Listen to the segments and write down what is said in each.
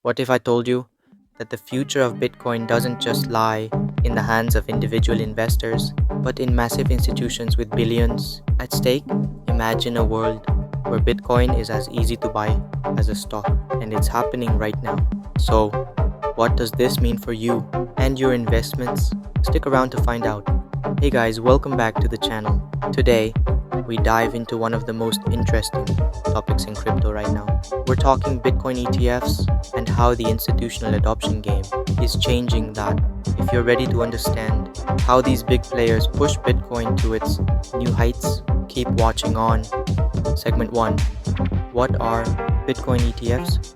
What if I told you that the future of Bitcoin doesn't just lie in the hands of individual investors, but in massive institutions with billions at stake? Imagine a world where Bitcoin is as easy to buy as a stock, and it's happening right now. So, what does this mean for you and your investments? Stick around to find out. Hey guys, welcome back to the channel. Today, we dive into one of the most interesting topics in crypto right now. We're talking Bitcoin ETFs and how the institutional adoption game is changing that. If you're ready to understand how these big players push Bitcoin to its new heights, keep watching on. Segment 1. What are Bitcoin ETFs?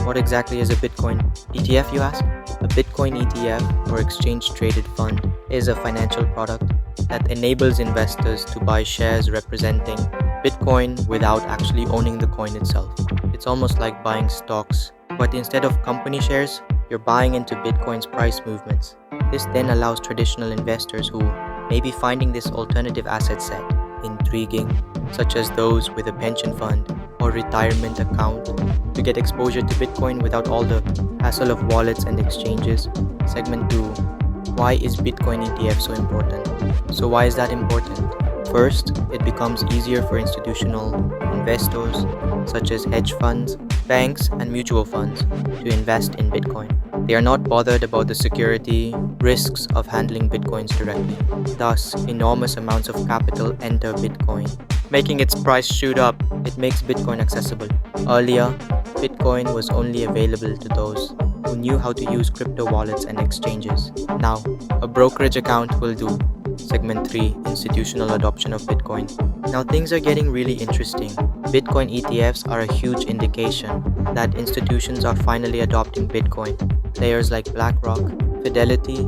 What exactly is a Bitcoin ETF, you ask? A Bitcoin ETF, or exchange traded fund, is a financial product that enables investors to buy shares representing Bitcoin without actually owning the coin itself. It's almost like buying stocks, but instead of company shares, you're buying into Bitcoin's price movements. This then allows traditional investors who may be finding this alternative asset set intriguing, such as those with a pension fund or retirement account, to get exposure to Bitcoin without all the hassle of wallets and exchanges. Segment 2. Why is Bitcoin ETF so important? So why is that important? First, it becomes easier for institutional investors such as hedge funds, banks, and mutual funds to invest in Bitcoin. They are not bothered about the security risks of handling Bitcoins directly. Thus, enormous amounts of capital enter Bitcoin, making its price shoot up. It makes Bitcoin accessible. Earlier, Bitcoin was only available to those who knew how to use crypto wallets and exchanges. Now, a brokerage account will do. Segment 3. Institutional adoption of Bitcoin. Now things are getting really interesting. Bitcoin ETFs are a huge indication that institutions are finally adopting Bitcoin. Players like BlackRock, Fidelity,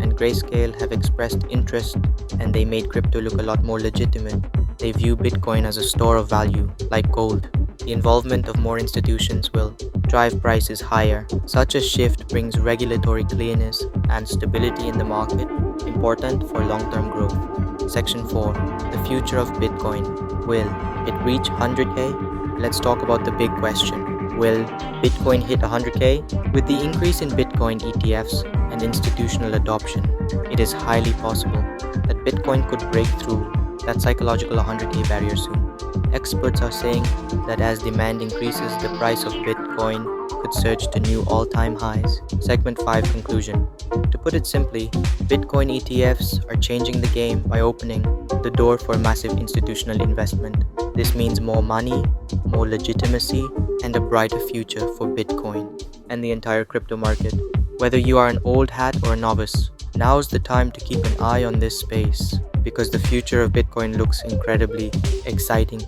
and Grayscale have expressed interest, and they made crypto look a lot more legitimate. They view Bitcoin as a store of value, like gold. The involvement of more institutions will drive prices higher. Such a shift brings regulatory clearness and stability in the market, important for long-term growth. Section 4. The future of Bitcoin. Will it reach 100k? Let's talk about the big question. Will Bitcoin hit 100k? With the increase in Bitcoin ETFs and institutional adoption, it is highly possible that Bitcoin could break through that psychological 100k barrier soon. Experts are saying that as demand increases, the price of Bitcoin could surge to new all-time highs. Segment 5. Conclusion. To put it simply, Bitcoin ETFs are changing the game by opening the door for massive institutional investment. This means more money, more legitimacy, and a brighter future for Bitcoin and the entire crypto market. Whether you are an old hat or a novice, now's the time to keep an eye on this space, because the future of Bitcoin looks incredibly exciting.